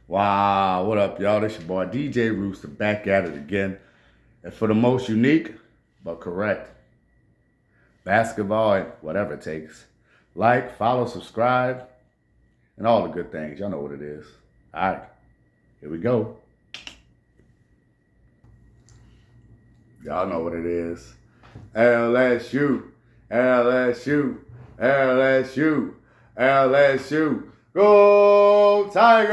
Wow, what up, y'all? This your boy DJ Rooster back at it again. And for the most unique, but correct basketball and whatever it takes. Like, follow, subscribe, and all the good things. Y'all know what it is. All right, here we go. Y'all know what it is. LSU, LSU, LSU, LSU. Go Tigers!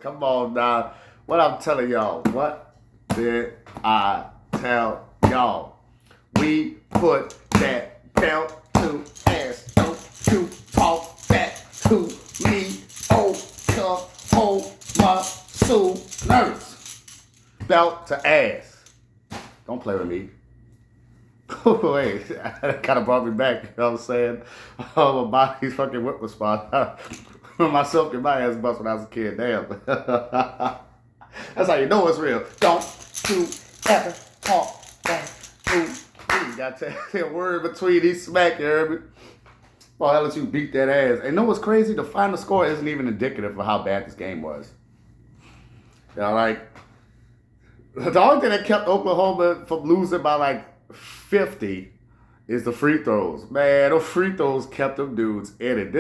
Come on now. What I'm telling y'all. What did I tell y'all? We put that belt to ass. Don't you talk that to me. Oklahoma Sooners. Belt to ass. Don't play with me. Wait, that kind of brought me back. You know what I'm saying? Oh, my body's fucking whip response. Myself get my ass bust when I was a kid. Damn. That's how you know it's real. Don't you ever talk that to me. You got to tell a word between these smack, you heard me? Well, LSU beat that ass. And you know what's crazy? The final score isn't even indicative of how bad this game was. You know, like, the only thing that kept Oklahoma from losing by like 50 is the free throws. Man, those free throws kept them dudes in it.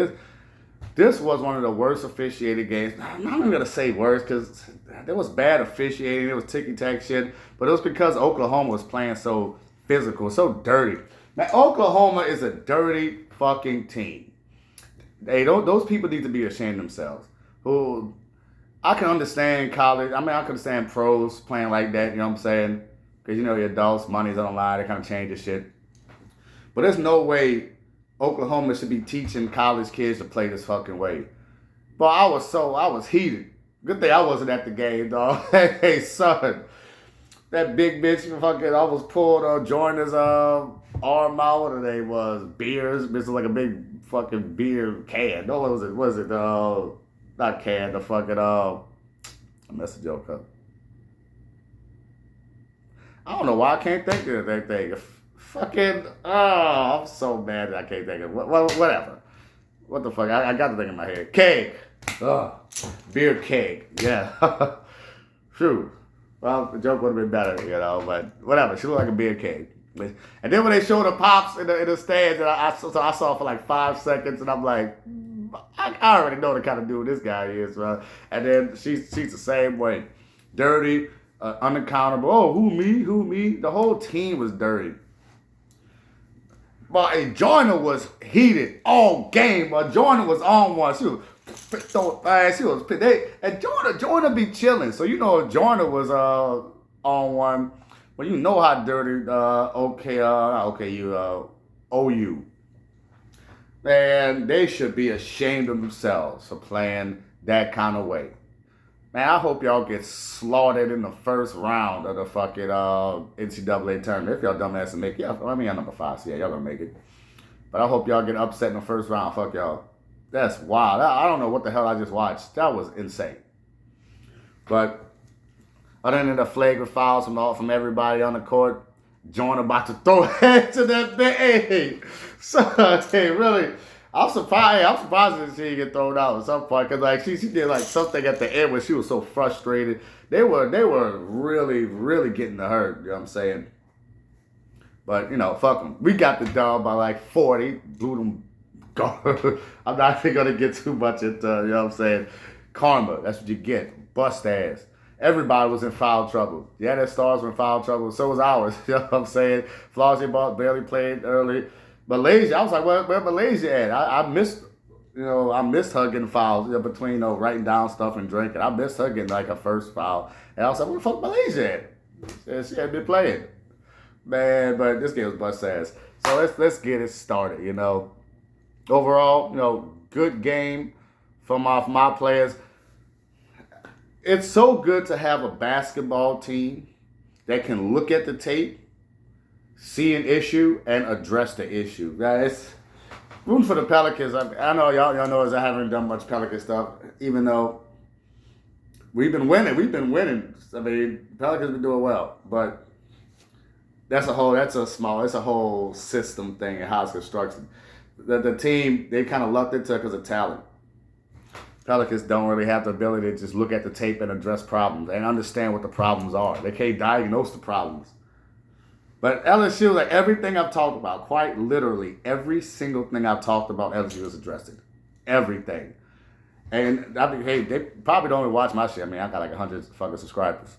This was one of the worst officiated games. I'm not even going to say worse because there was bad officiating. It was ticky-tack shit. But it was because Oklahoma was playing so physical, so dirty. Man, Oklahoma is a dirty fucking team. Those people need to be ashamed of themselves. Who I can understand college. I mean, I can understand pros playing like that. You know what I'm saying? Because, you know, your adults, money's on the line. They kind of change the shit. But there's no way Oklahoma should be teaching college kids to play this fucking way. But I was heated. Good thing I wasn't at the game, dog. Hey, son. That big bitch fucking almost pulled Jordan's arm out. What her name was? Beers. This is like a big fucking beer can. No, what was it? Was it, not can, the fucking, I messed the joke up. I don't know why I can't think of that thing. Fucking, I'm so mad that I can't think of it. Whatever. What the fuck? I got the thing in my head. Keg. Beer keg. Yeah. True. Well, the joke would have been better, you know, but whatever. She looked like a beer keg. And then when they showed the pops in the stands, and I saw for like 5 seconds, and I'm like, I already know the kind of dude this guy is, bro. And then she's the same way. Dirty, unaccountable. Oh, who me? The whole team was dirty. But Joyner was heated all game. But Joyner was on one. She was throwing fast. She was and Joyner be chilling. So you know Joyner was on one. Well, you know how dirty OU. Man, they should be ashamed of themselves for playing that kind of way. Man, I hope y'all get slaughtered in the first round of the fucking NCAA tournament. If y'all dumbass make it, I mean, I'm number 5, so yeah, y'all gonna make it. But I hope y'all get upset in the first round. Fuck y'all. That's wild. I don't know what the hell I just watched. That was insane. But other than the flagrant fouls from everybody on the court, Joyner about to throw head to that big. Hey, so, hey, really. I'm surprised that she didn't get thrown out at some point because like she did like something at the end where she was so frustrated. They were really, really getting to her. You know what I'm saying? But you know, fuck them. We got the dub by like 40. Blew them. I'm not even gonna get too much into you know what I'm saying. Karma. That's what you get. Bust ass. Everybody was in foul trouble. Yeah, their stars were in foul trouble. So was ours. You know what I'm saying? Flossie Ball barely played early. Malaysia, I was like, where Malaysia at? I missed her getting fouls between writing down stuff and drinking. I missed her getting like her first foul. And I was like, where the fuck Malaysia at? And she had been playing. Man, but this game was bust ass. So let's get it started, you know. Overall, you know, good game from my players. It's so good to have a basketball team that can look at the tape, see an issue, and address the issue. Guys, rooting for the Pelicans. I know y'all know I haven't done much Pelican stuff, even though we've been winning. I mean, Pelicans been doing well, but it's a whole system thing and how it's constructed. The team, they kind of lucked into it because of talent. Pelicans don't really have the ability to just look at the tape and address problems and understand what the problems are. They can't diagnose the problems. But LSU, like everything I've talked about, quite literally, every single thing I've talked about, LSU has addressed it. Everything. And I mean, hey, they probably don't even watch my shit. I mean, I got like 100 fucking subscribers.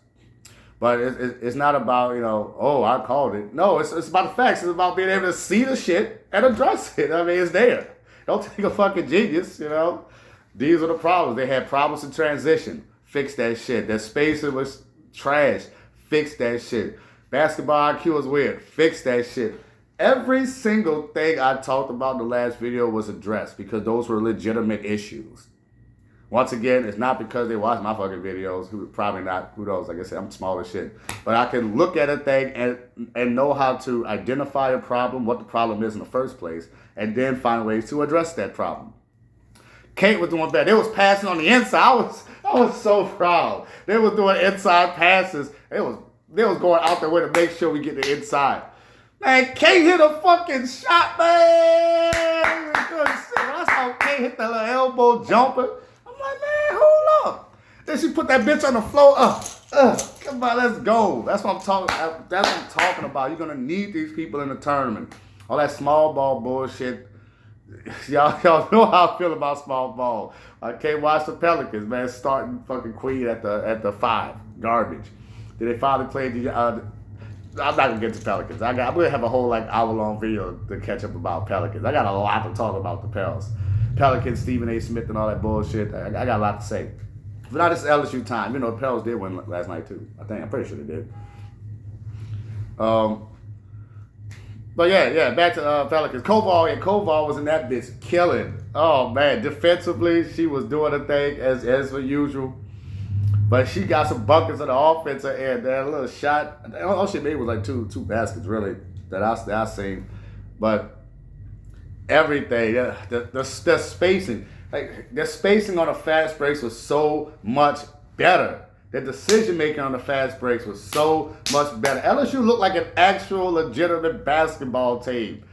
But it's not about, oh, I called it. No, it's about the facts. It's about being able to see the shit and address it. I mean, it's there. Don't take a fucking genius, These are the problems. They had problems in transition. Fix that shit. Their spacing was trash. Fix that shit. Basketball IQ was weird. Fix that shit. Every single thing I talked about in the last video was addressed because those were legitimate issues. Once again, it's not because they watch my fucking videos. Probably not. Who knows? Like I said, I'm small as shit. But I can look at a thing and know how to identify a problem, what the problem is in the first place, and then find ways to address that problem. Kate was doing better. They was passing on the inside. I was so proud. They was doing inside passes. They was going out their way to make sure we get the inside. Man, Kate hit a fucking shot, man. Good shit. When I saw Kate hit the little elbow jumper, I'm like, man, hold up. Then she put that bitch on the floor. Come on, let's go. That's what I'm talking about. You're gonna need these people in the tournament. All that small ball bullshit. Y'all know how I feel about small ball. I can't watch the Pelicans, man, starting fucking Queen at the 5. Garbage. Did they finally play the I'm not gonna get to Pelicans. I'm gonna have a whole hour-long video to catch up about Pelicans. I got a lot to talk about the Pels. Pelicans, Stephen A. Smith and all that bullshit. I got a lot to say. But now this LSU time. The Pels did win last night too. I'm pretty sure they did. But yeah, back to Pelicans. Koval was in that bitch killing. Oh man, defensively she was doing her thing as per usual. But she got some buckets on the offensive end. That little shot, all she made was like two baskets really that I seen. But everything, the spacing, the spacing on the fast breaks was so much better. The decision making on the fast breaks was so much better. LSU looked like an actual legitimate basketball team.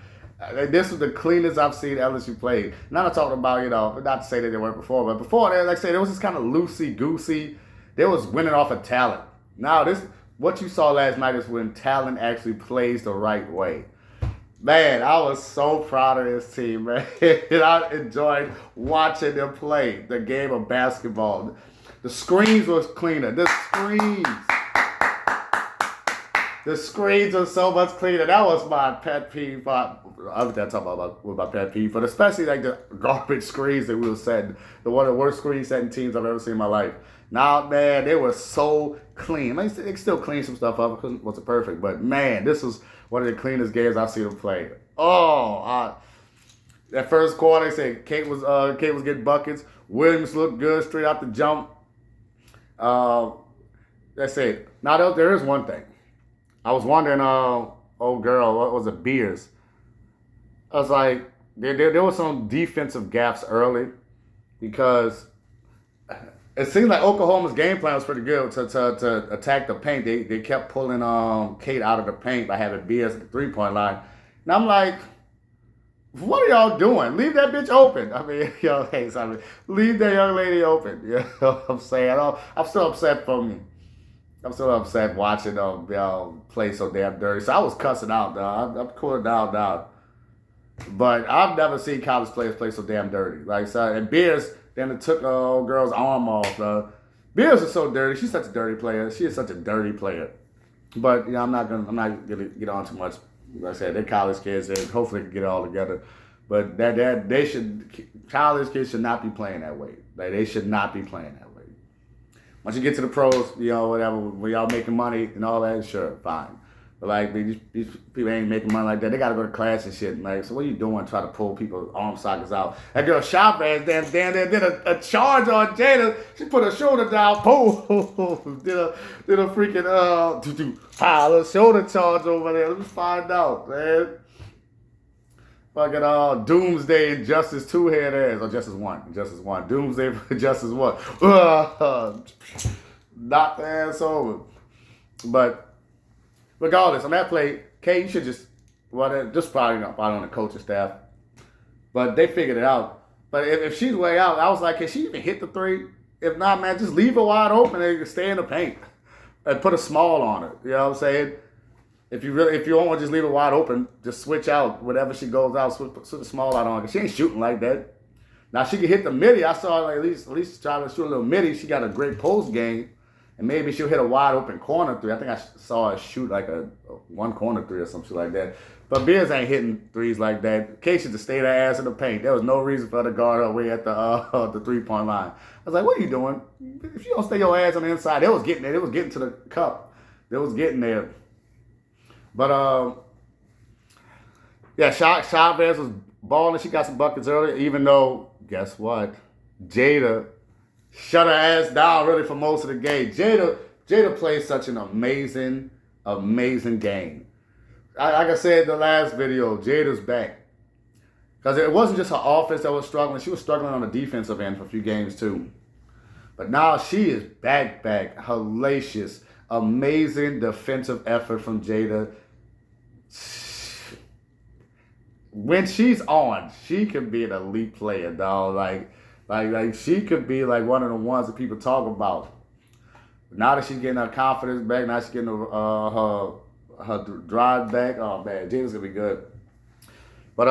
This was the cleanest I've seen LSU play. Now I'm talking about, not to say that they weren't before, but before that, like I said, it was just kind of loosey-goosey. They was winning off of talent. Now what you saw last night is when talent actually plays the right way. Man, I was so proud of this team, man. And I enjoyed watching them play the game of basketball. The screens was cleaner. The screens are so much cleaner. That was my pet peeve. I was talking about my pet peeve, but especially the garbage screens that we were setting. One of the worst screen setting teams I've ever seen in my life. Now, man, they were so clean. They still clean some stuff up because it wasn't perfect, but man, this was one of the cleanest games I've seen them play. That first quarter, they said Kate was getting buckets. Williams looked good straight out the jump. That's it. Now there is one thing. I was wondering, old girl, what was it, Beers? I was like, there was some defensive gaps early because it seemed like Oklahoma's game plan was pretty good to attack the paint. They kept pulling Kate out of the paint by having Beers at the 3-point line. And I'm like, what are y'all doing? Leave that bitch open. I mean, leave that young lady open. You know what I'm saying? I'm still upset watching them play so damn dirty. So I was cussing out, dog. I'm cooling down. But I've never seen college players play so damn dirty. And Beers then it took old girl's arm off. Beers is so dirty. She's such a dirty player. She is such a dirty player. But I'm not gonna get on too much. Like I said, they're college kids, and hopefully they can get it all together. But college kids should not be playing that way. They should not be playing that way. Once you get to the pros, whatever, when y'all making money and all that, sure, fine. But these people ain't making money like that. They gotta go to class and shit. So what are you doing? Try to pull people's arm sockets out. That girl Chavez did a charge on Jada. She put her shoulder down. Boom. did a freaking little shoulder charge over there. Let me find out, man. Fucking Doomsday and Justice 2 head ass. Or Justice 1. Doomsday for Justice 1. Knock the ass over. But regardless, on that play, Kay, you should just probably on the coaching staff. But they figured it out. But if she's way out, I was like, can she even hit the three? If not, man, just leave her wide open and stay in the paint and put a small on her. You know what I'm saying? If you don't want to just leave her wide open, just switch out whenever she goes out, switch a small out on her. She ain't shooting like that. Now she can hit the midi. I saw her at least try to shoot a little midi. She got a great post game, and maybe she'll hit a wide open corner three. I think I saw her shoot like a one corner three or something like that. But Beers ain't hitting threes like that. Casey just stayed her ass in the paint. There was no reason for her to guard her way at the 3-point line. I was like, what are you doing? If you don't stay your ass on the inside, it was getting there. It was getting to the cup. It was getting there. But yeah, Chavez was balling. She got some buckets earlier, even though, guess what? Jada shut her ass down really for most of the game. Jada plays such an amazing game. Like I said in the last video, Jada's back. Because it wasn't just her offense that was struggling. She was struggling on the defensive end for a few games too. But now she is back. Hellacious. Amazing defensive effort from Jada. When she's on, she can be an elite player, dog. Like she could be like one of the ones that people talk about. Now that she's getting her confidence back, now she's getting her drive back. Oh man, Jada's gonna be good. But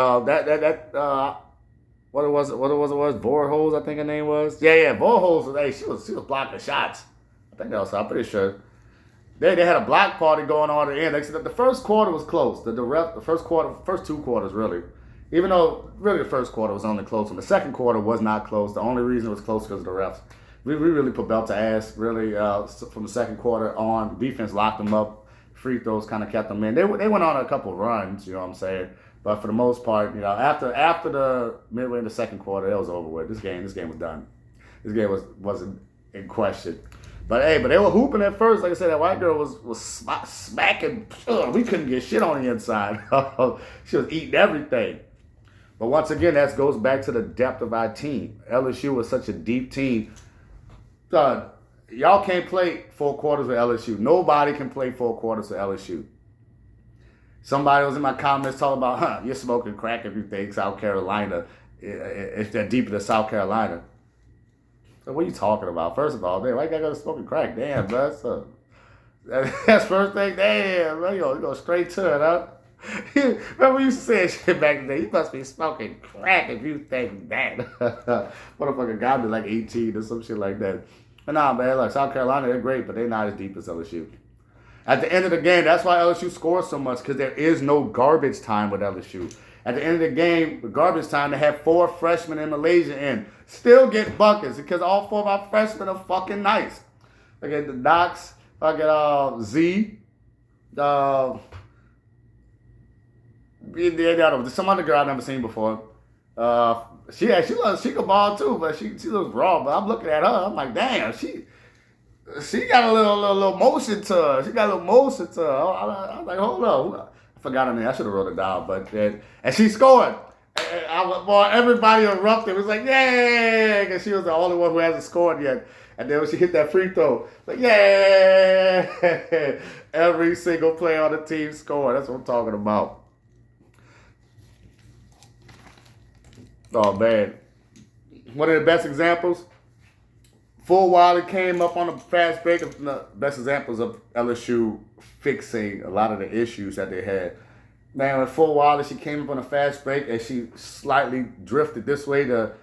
what it was? Vorholz, I think her name was. Yeah, Vorholz. Hey, she was blocking shots. I think that was. I'm pretty sure. They had a block party going on at the end. Like, the first quarter was close. The first 2 quarters really. Even though really the first quarter was only close, and the second quarter was not close. The only reason it was close because of the refs. We really put belt to ass really from the second quarter on. Defense locked them up. Free throws kind of kept them in. They went on a couple runs, you know what I'm saying. But for the most part, you know, after the midway in the second quarter, it was over with. This game was done. This game wasn't in question. But hey, they were hooping at first. Like I said, that white girl was smacking. We couldn't get shit on the inside. She was eating everything. But once again, that goes back to the depth of our team. LSU was such a deep team. Y'all can't play 4 quarters with LSU. Nobody can play 4 quarters with LSU. Somebody was in my comments talking about, you're smoking crack if you think South Carolina, if they're deeper than South Carolina. So what are you talking about? First of all, man, why you gotta go to smoking crack? Damn, bro. That's first thing. Damn, bro, you go straight to it, huh? Remember we used to say shit back in the day, you must be smoking crack if you think that. Motherfucker gotta be like 18 or some shit like that. But nah, man, look, South Carolina, they're great, but they're not as deep as LSU. At the end of the game, that's why LSU scores so much, because there is no garbage time with LSU. At the end of the game, with garbage time, they have 4 freshmen in Malaysia in. Still get buckets, because all 4 of our freshmen are fucking nice. Look at the Docs, Z, some other girl I've never seen before. She could ball too, but she looks raw. But I'm looking at her, I'm like, damn, she got a little motion to her. She got a little motion to her. I was like, hold up. I forgot her name. I should have wrote it down. But and she scored. Everybody erupted. It was like, yay! Because she was the only one who hasn't scored yet. And then when she hit that free throw, like, yay! Every single player on the team scored. That's what I'm talking about. Oh, man. One of the best examples, Full Wiley came up on a fast break. Of the best examples of LSU fixing a lot of the issues that they had. Man, with Full Wiley, she came up on a fast break and she slightly drifted this way to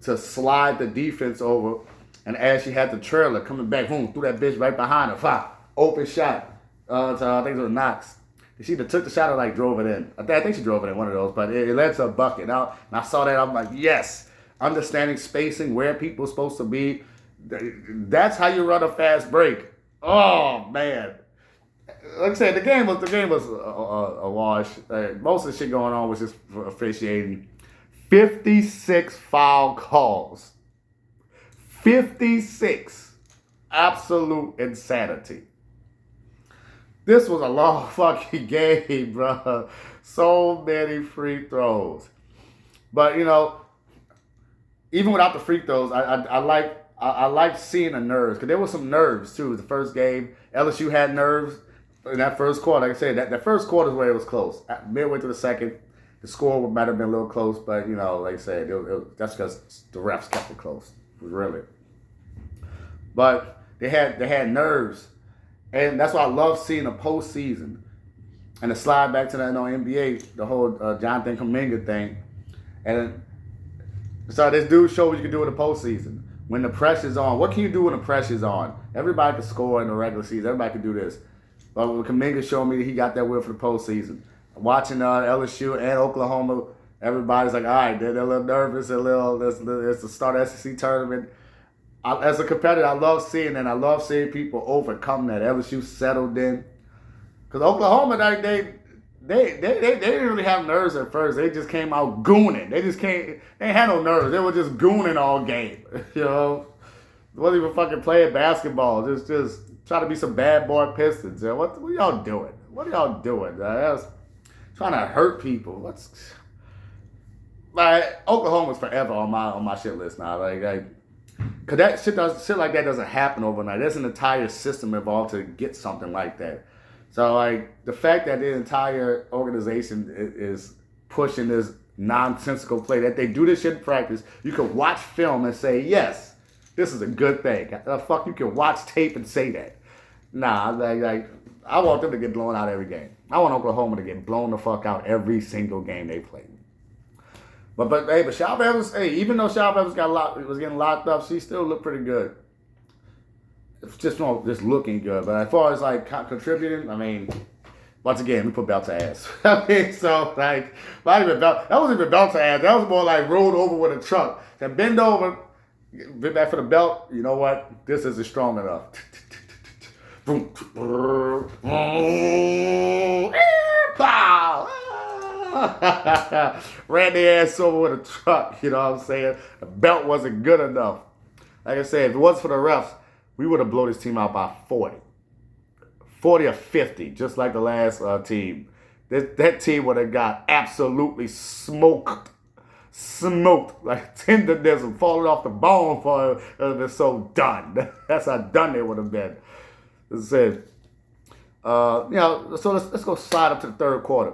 slide the defense over. And as she had the trailer coming back, boom, threw that bitch right behind her. Open shot. I think it was Knox. She either took the shot or like drove it in. I think she drove it in, one of those, but it led to a bucket. Now, and I saw that, I'm like, yes, understanding spacing, where people are supposed to be. That's how you run a fast break. Oh man, like I said, the game was a wash. Most of the shit going on was just officiating. 56 foul calls. 56, absolute insanity. This was a long fucking game, bro. So many free throws. But, you know, even without the free throws, I like seeing the nerves. Because there was some nerves, too. The first game, LSU had nerves in that first quarter. Like I said, that first quarter is where it was close. Midway through the second, The score might have been a little close, but like I said, that's because the refs kept it close, really. But they had nerves, and that's why I love seeing the postseason. And to slide back to that NBA, the whole Jonathan Kuminga thing, and so this dude showed what you can do in the postseason. When the pressure's on, what can you do when the pressure's on? Everybody can score in the regular season. Everybody can do this. But when Kuminga showed me that he got that will for the postseason. Watching LSU and Oklahoma, everybody's like, all right, they're a little nervous. It's the start of the SEC tournament. As a competitor, I love seeing that. I love seeing people overcome that. LSU settled in. Because Oklahoma, they didn't really have nerves at first. They just came out gooning. They ain't had no nerves. They were just gooning all game. Wasn't even fucking playing basketball. Just trying to be some bad boy Pistons. What y'all doing? What are y'all doing? Trying to hurt people. Oklahoma's forever on my shit list now. Cause that shit like that doesn't happen overnight. There's an entire system involved to get something like that. So the fact that the entire organization is pushing this nonsensical play, that they do this shit in practice, you can watch film and say, yes, this is a good thing. Fuck, you can watch tape and say that. Nah, I want them to get blown out every game. I want Oklahoma to get blown the fuck out every single game they play. But Shalv Evans, even though Shalv Evans was getting locked up, she still looked pretty good. It's just looking good. But as far as contributing, I mean, once again, we put belt to ass. That wasn't even belt to ass. That was more like rolled over with a truck. Then bend over, get back for the belt. You know what? This isn't strong enough. Ran their ass over with a truck, you know what I'm saying? The belt wasn't good enough. Like I said, if it wasn't for the refs, we would have blown this team out by 40. 40 or 50, just like the last team. That team would have got absolutely smoked. Like tenderness and falling off the bone for it. It would have been so done. That's how done they would have been. As I said, so let's go slide up to the third quarter.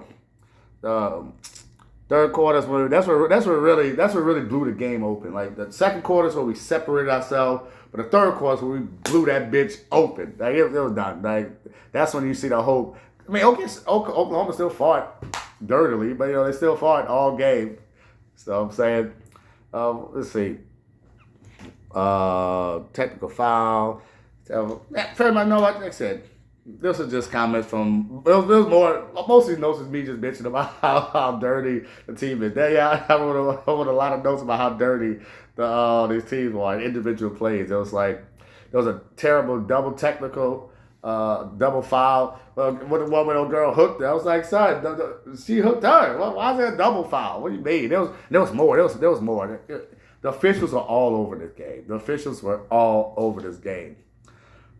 Third quarter is that's what really blew the game open. Like the second quarter is where we separated ourselves, but the third quarter is where we blew that bitch open. Like it was done. Like that's when you see the hope. I mean, Oklahoma still fought dirtily, but they still fought all game. So I'm saying, let's see, technical foul. Pretty much know what I said. This was just comments from. It was more. Most of these notes is me just bitching about how dirty the team is. I wrote a lot of notes about how dirty these teams were. Individual plays. It was like there was a terrible double technical, double foul. When the little girl hooked her, I was like, son, she hooked her. Why is there a double foul? What do you mean? There was more. There was more. The officials were all over this game.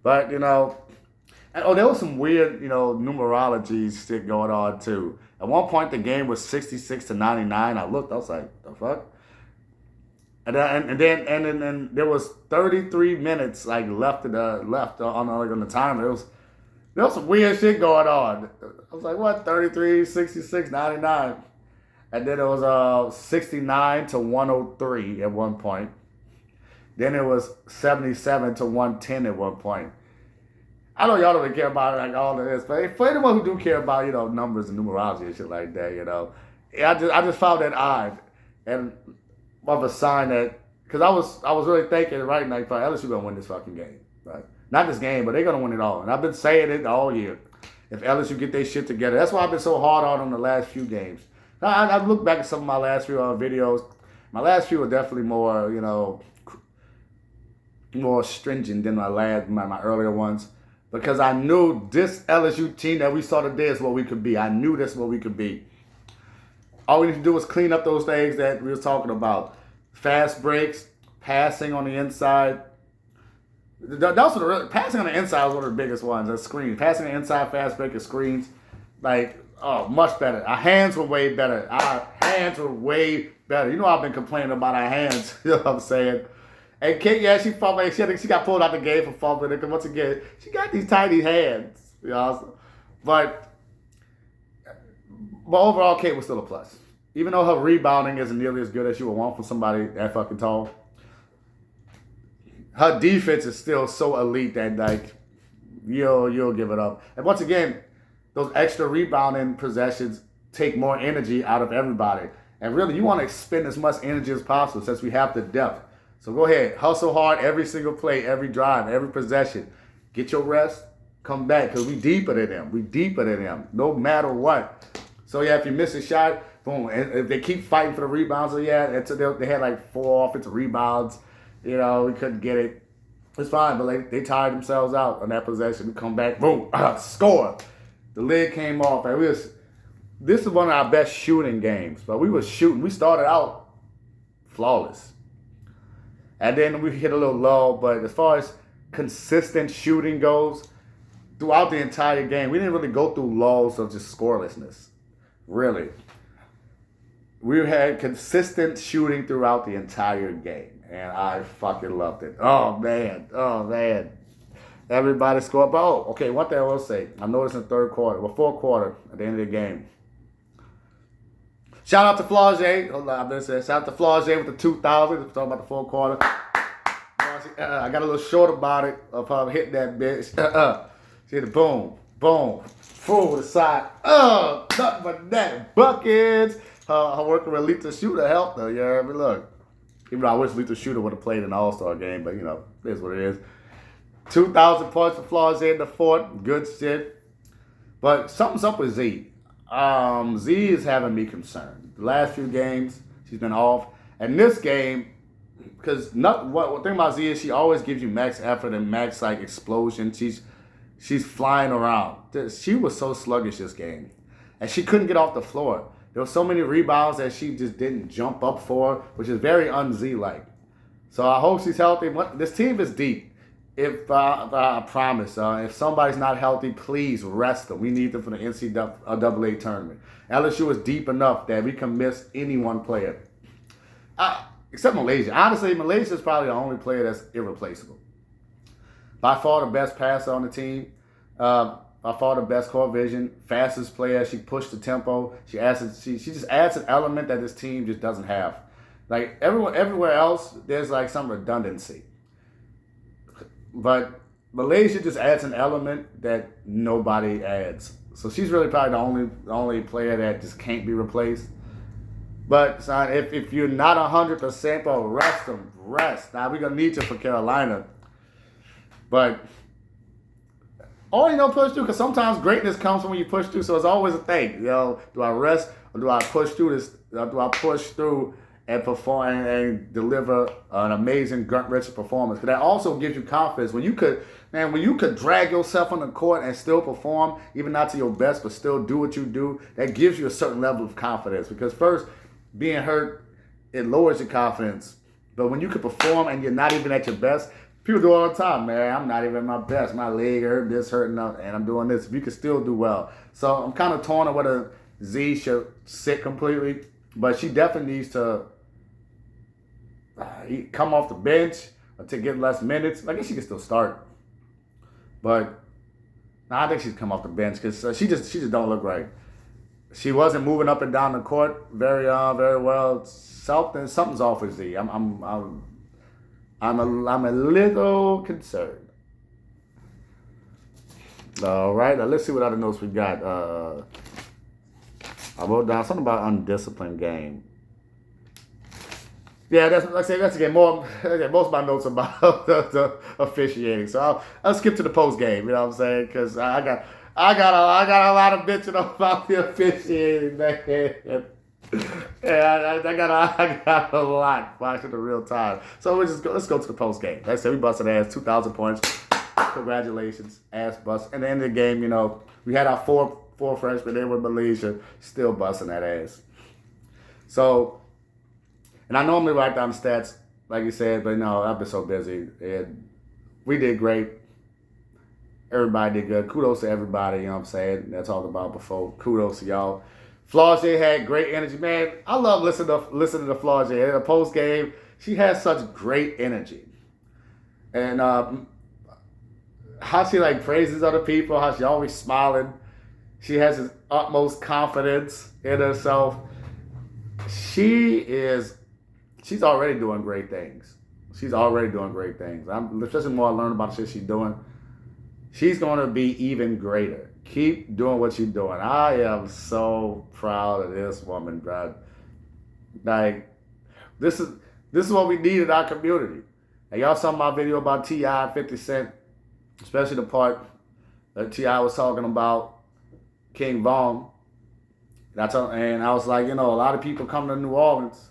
But there was some weird, numerology shit going on too. At one point, the game was 66-99. I looked, I was like, the fuck? And then there was 33 minutes left on the timer. There was some weird shit going on. I was like, what? 33, 66, 99. And then it was 69-103 at one point. Then it was 77-110 at one point. I know y'all don't really care about all of this, but for anyone who do care about numbers and numerology and shit like that, I just found that odd and of a sign that because I was really thinking right now, LSU gonna win this fucking game, right? Not this game, but they're gonna win it all, and I've been saying it all year. If LSU get their shit together, that's why I've been so hard on them the last few games. I've looked back at some of my last few videos. My last few were definitely more more stringent than my earlier ones. Because I knew this LSU team that we saw today is what we could be. I knew this is what we could be. All we need to do is clean up those things that we were talking about. Fast breaks, passing on the inside. Passing on the inside was one of the biggest ones. That's screens. Passing on the inside, fast break, and screens. Much better. Our hands were way better. You know I've been complaining about our hands. You know what I'm saying? And Kate, she fumbled. She got pulled out the game for fumbling. Because once again, she got these tiny hands. But overall, Kate was still a plus. even though her rebounding isn't nearly as good as you would want from somebody that fucking tall, her defense is still so elite that like you'll give it up. And once again, those extra rebounding possessions take more energy out of everybody. And really, you want to expend as much energy as possible since we have the depth. So go ahead, hustle hard every single play, every drive, every possession. Get your rest, come back, because we deeper than them. We deeper than them, no matter what. So yeah, if you miss a shot, boom. And if they keep fighting for the rebounds, so yeah, they had like 4 offensive rebounds. You know, we couldn't get it. It's fine, but they tired themselves out on that possession. We come back, boom, score. The lid came off, and this is one of our best shooting games. But we were shooting. We started out flawless. And then we hit a little lull. But as far as consistent shooting goes, throughout the entire game, we didn't really go through lulls of just scorelessness. Really. We had consistent shooting throughout the entire game. And I fucking loved it. Oh, man. Everybody scored. But, okay, one thing I will say. I noticed in the third quarter, fourth quarter, at the end of the game. Shout out to Flaugier. Hold on, shout out to Flaugier with the 2,000. We're talking about the fourth quarter. I got a little short about it of her hitting that bitch. She hit it, boom, full to the side. Nothing but that. Buckets. Her working with Lethal Shooter helped her. You know what I mean? Look. Even though I wish Lethal Shooter would have played in the All-Star game, but, you know, it is what it is. 2,000 points for Flaugier in the fourth. Good shit. But something's up with Z. Z is having me concerned. The last few games, she's been off. And this game, because one thing about Z is she always gives you max effort and max, like, explosion. She's flying around. She was so sluggish this game. And she couldn't get off the floor. There were so many rebounds that she just didn't jump up for, which is very un-Z-like. So I hope she's healthy. This team is deep. I promise, if somebody's not healthy, please rest them. We need them for the NCAA tournament. LSU is deep enough that we can miss any one player. Except Malaysia. Honestly, Malaysia is probably the only player that's irreplaceable. By far the best passer on the team. By far the best court vision, fastest player. She pushed the tempo. She just adds an element that this team just doesn't have. Like everywhere else, there's like some redundancy. But Malaysia just adds an element that nobody adds. So she's really probably the only player that just can't be replaced. But son, if you're not 100%, bro, rest them. Rest. Now we're gonna need you for Carolina. But push through, because sometimes greatness comes from when you push through. So it's always a thing. You know, do I rest or do I push through this? Do I push through and perform and deliver an amazing gut-wrenching performance? Because that also gives you confidence when you could drag yourself on the court and still perform, even not to your best, but still do what you do. That gives you a certain level of confidence. Because first, being hurt, it lowers your confidence. But when you can perform and you're not even at your best, people do it all the time, man. I'm not even at my best. My leg hurt, this hurting, and I'm doing this. If you can still do well. So I'm kind of torn on whether Z should sit completely. But she definitely needs to come off the bench or to get less minutes. I guess she can still start. But I think she's come off the bench because she just don't look right. She wasn't moving up and down the court very well. Something's off with Z. I'm a little concerned. All right, now let's see what other notes we got. I wrote down something about undisciplined game. Yeah, that's again most of my notes about the officiating. So I'll skip to the post game. You know what I'm saying? Because I got a lot of bitching about the officiating, man. Yeah, I got a lot watching the real time. So let's go to the post game. Like I said, we busted ass, 2,000 points. Congratulations, ass bust. And at the end of the game, you know, we had our four freshmen there with Malaysia, still busting that ass. So, and I normally write down the stats, like you said, but no, I've been so busy. And we did great. Everybody did good. Kudos to everybody, you know what I'm saying? That's all about before. Kudos to y'all. Flaugier had great energy. Man, I love listening to Flaugier. In the post game, she has such great energy. And how she praises other people, how she always smiling. She has this utmost confidence in herself. She's already doing great things. She's already doing great things. Especially the more I learn about the shit she's doing, she's going to be even greater. Keep doing what you're doing. I am so proud of this woman, bro. Like, this is what we need in our community. And y'all saw my video about T.I. 50 Cent, especially the part that T.I. was talking about King Von. And I was like, a lot of people come to New Orleans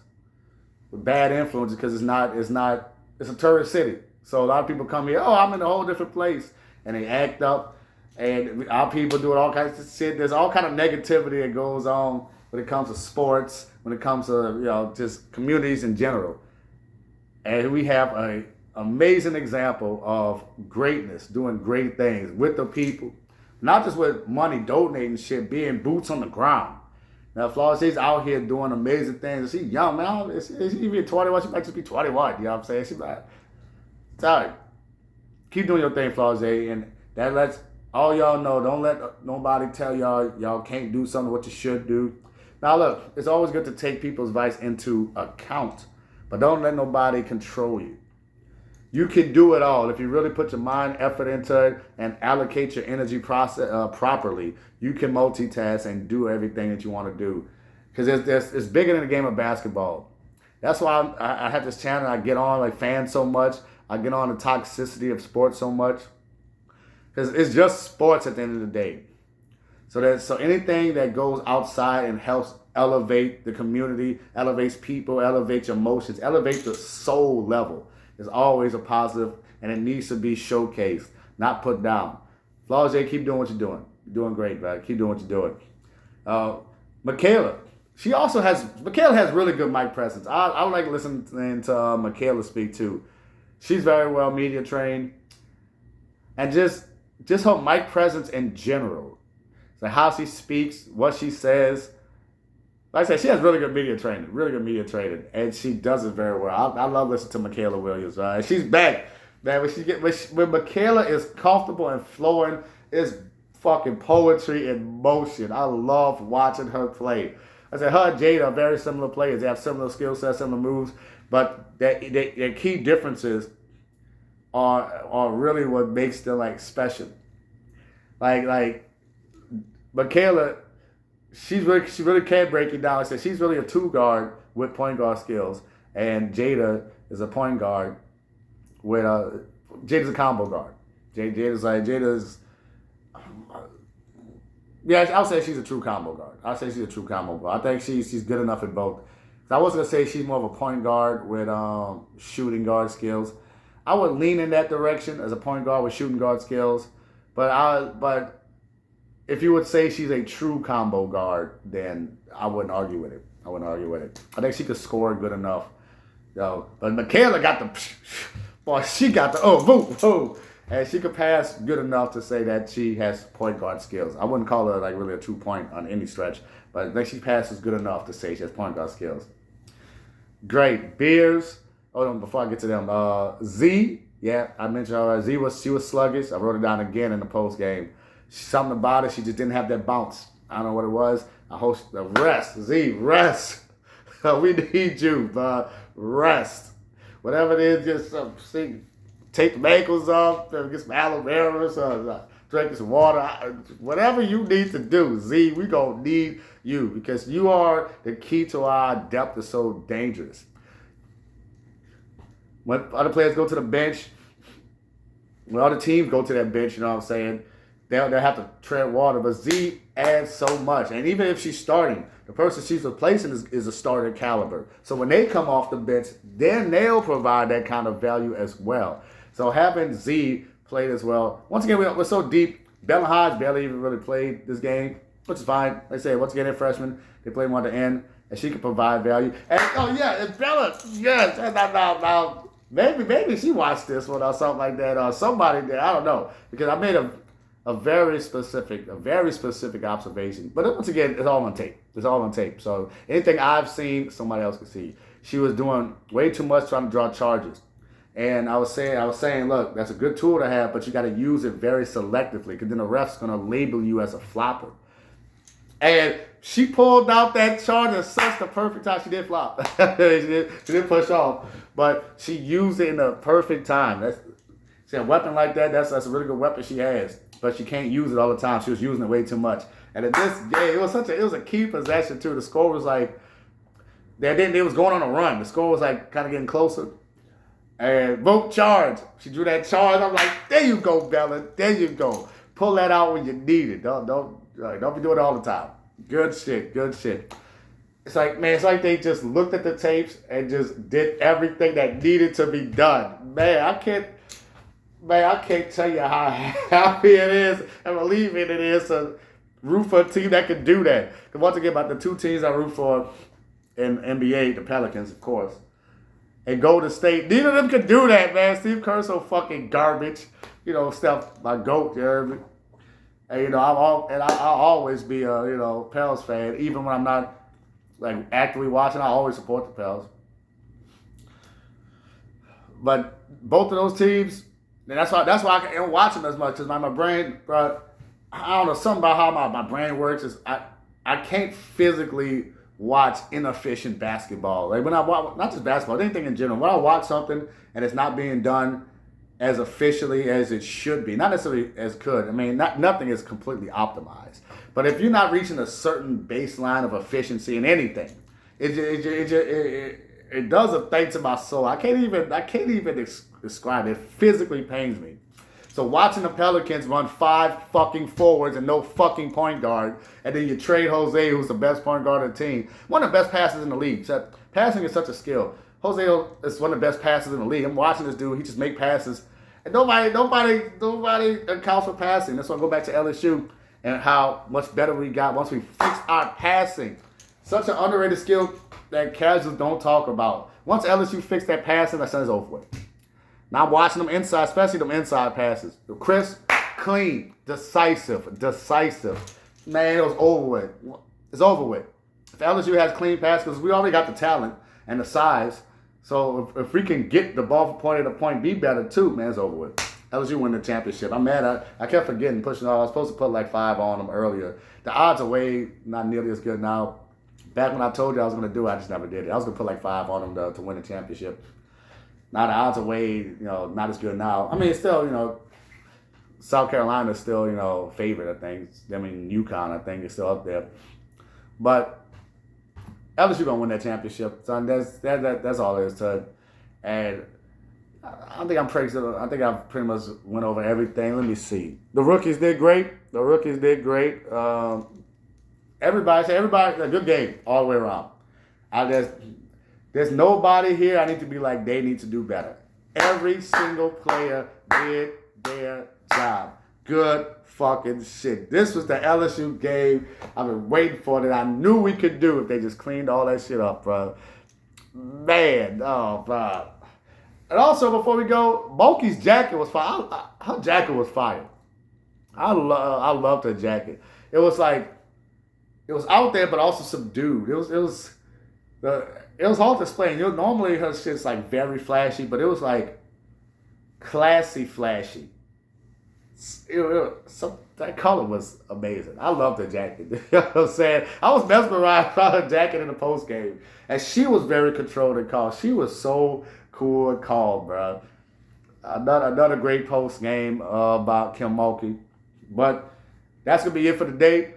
with bad influences because it's a tourist city. So a lot of people come here, oh, I'm in a whole different place. And they act up. And our people doing all kinds of shit. There's all kind of negativity that goes on when it comes to sports, when it comes to, just communities in general. And we have an amazing example of greatness, doing great things with the people. Not just with money, donating shit, being boots on the ground. Now, Flossy's out here doing amazing things. She's young, man. She's even 21. She might just be 21. You know what I'm saying? She's like, sorry. Keep doing your thing, Flossy. And that lets all y'all know. Don't let nobody tell y'all can't do something what you should do. Now, look, it's always good to take people's advice into account. But don't let nobody control you. You can do it all. If you really put your mind, effort into it and allocate your energy properly, you can multitask and do everything that you want to do. Because it's bigger than the game of basketball. That's why I have this channel. I get on like fans so much. I get on the toxicity of sports so much. Because it's just sports at the end of the day. So anything that goes outside and helps elevate the community, elevates people, elevates your emotions, elevates the soul level, is always a positive, and it needs to be showcased, not put down. Flaws J, keep doing what you're doing. You're doing great, man. Keep doing what you're doing. Michaela, Michaela has really good mic presence. I like listening to Michaela speak too. She's very well media trained, and just her mic presence in general, so how she speaks, what she says. Like I said, she has really good media training, and she does it very well. I love listening to Michaela Williams. She's back, man. When Michaela is comfortable and flowing, it's fucking poetry in motion. I love watching her play. I said her and Jada are very similar players. They have similar skill sets, similar moves, but their key differences are really what makes them like special. Like Michaela. She really can break it down. I said she's really a two guard with point guard skills, and Jada is a point guard with Jada's a combo guard. Jada's yeah. I'll say she's a true combo guard. I think she's good enough in both. So I was gonna say she's more of a point guard with shooting guard skills. I would lean in that direction as a point guard with shooting guard skills, but if you would say she's a true combo guard, then I wouldn't argue with it. I think she could score good enough. But Michaela got she got the boom. And she could pass good enough to say that she has point guard skills. I wouldn't call her like really a true point on any stretch, but I think she passes good enough to say she has point guard skills. Great. Beers. Before I get to them, Z, yeah, I mentioned her. She was sluggish. I wrote it down again in the post game. Something about it, she just didn't have that bounce. I don't know what it was. I host the rest. Z, rest. We need you, rest. Whatever it is, just take the ankles off, get some aloe vera, drink some water. Whatever you need to do, Z, we gonna need you because you are the key to our depth is so dangerous. When other players go to the bench, when other teams go to that bench, you know what I'm saying, they'll have to tread water. But Z adds so much. And even if she's starting, the person she's replacing is a starter caliber. So when they come off the bench, then they'll provide that kind of value as well. So having Z played as well. Once again, we're so deep. Bella Hodge barely even really played this game, which is fine. Like I say, once again, they're freshmen. They played one at the end, and she can provide value. And, and Bella, yes. Now, maybe she watched this one or something like that, or somebody did. I don't know. Because I made a very specific observation. But once again, it's all on tape. So anything I've seen, somebody else can see. She was doing way too much trying to draw charges. And I was saying, look, that's a good tool to have, but you got to use it very selectively because then the ref's going to label you as a flopper. And she pulled out that charge at such the perfect time. She did flop. She did push off. But she used it in the perfect time. See, a weapon like that, that's a really good weapon she has. But she can't use it all the time. She was using it way too much. And in this game, it was a key possession too. The score was like they was going on a run. The score was like kind of getting closer. And vote charge. She drew that charge. I'm like, there you go, Bella. There you go. Pull that out when you need it. Don't be doing it all the time. Good shit. Good shit. It's like, man, it's like they just looked at the tapes and just did everything that needed to be done. Man, I can't tell you how happy it is and relieving it is to root for a team that can do that. Because once again, about the two teams I root for in NBA, the Pelicans, of course, and Golden State, neither of them can do that, man. Steve Kerr's so fucking garbage. You know, Steph, my GOAT, you heard me? And, you know, I'll always be a, you know, Pels fan. Even when I'm not, like, actively watching, I always support the Pels. But both of those teams, and that's why I can't watch them as much. Because my brain, bro, I don't know, something about how my brain works is I can't physically watch inefficient basketball. Like when I watch, not just basketball, anything in general. When I watch something and it's not being done as efficiently as it should be, not necessarily as could. I mean, nothing is completely optimized. But if you're not reaching a certain baseline of efficiency in anything, it does a thing to my soul. I can't even describe it. It physically pains me. So watching the Pelicans run 5 fucking forwards and no fucking point guard, and then you trade Jose, who's the best point guard of the team, one of the best passers in the league. So passing is such a skill. Jose is one of the best passers in the league. I'm watching this dude. He just make passes, and nobody accounts for passing. That's why I go back to LSU and how much better we got once we fixed our passing. Such an underrated skill that casuals don't talk about. Once LSU fixed that passing, that it's over with. Now I'm watching them inside, especially them inside passes. Crisp, clean, decisive. Man, it was over with. It's over with. If LSU has clean passes, because we already got the talent and the size, so if we can get the ball from point A to point B better too, man, it's over with. LSU win the championship. I'm mad. I kept forgetting, pushing off. I was supposed to put like 5 on them earlier. The odds are way not nearly as good now. Back when I told you I was going to do it, I just never did it. I was going to put like 5 on them to win the championship. Now the odds are way, you know, not as good now. I mean, it's still, you know, South Carolina's still, you know, favorite, I think. I mean, UConn, I think, is still up there. But LSU gonna win that championship. So that's all there is to it. And I think I've pretty much went over everything. Let me see. The rookies did great. Everybody, a good game all the way around. There's nobody here I need to be like, they need to do better. Every single player did their job. Good fucking shit. This was the LSU game I've been waiting for that I knew we could do if they just cleaned all that shit up, bro. Man, oh, bro. And also, before we go, Bulky's jacket was fire. Her jacket was fire. I loved her jacket. It was like, it was out there, but also subdued. It was hard to explain. You know, normally her shit's like very flashy, but it was like classy flashy. That color was amazing. I loved the jacket. You know what I'm saying? I was mesmerized by her jacket in the post game. And she was very controlled and calm. She was so cool and calm, bro. Another great post game about Kim Mulkey. But that's going to be it for the day.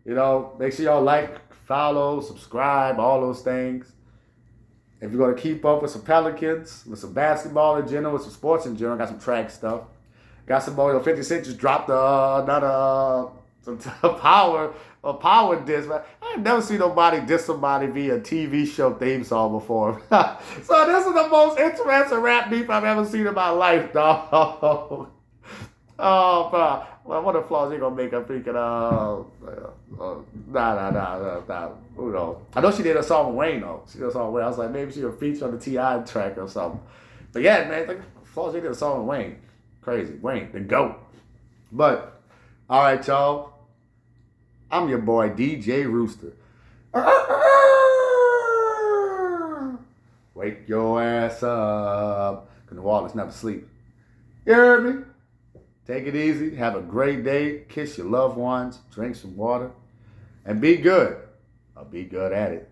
You know, make sure y'all like, follow, subscribe, all those things. If you're going to keep up with some Pelicans, with some basketball in general, with some sports in general, got some track stuff. Got some more. 50 Cent just dropped another power diss. Man. I ain't never seen nobody diss somebody via TV show theme song before. So this is the most interesting rap beef I've ever seen in my life, dog. Oh, bro. Well, what the flaws you gonna make a freaking nah. Who knows? I know she did a song with Wayne though. She did a song with Wayne. I was like, maybe she would feature on the T.I. track or something. But yeah, man, like flaws did a song with Wayne. Crazy. Wayne, the GOAT. But, all right, y'all. I'm your boy, DJ Rooster. Wake your ass up. Because New Orleans never sleep. You heard me? Take it easy. Have a great day. Kiss your loved ones. Drink some water. and be good, or be good at it.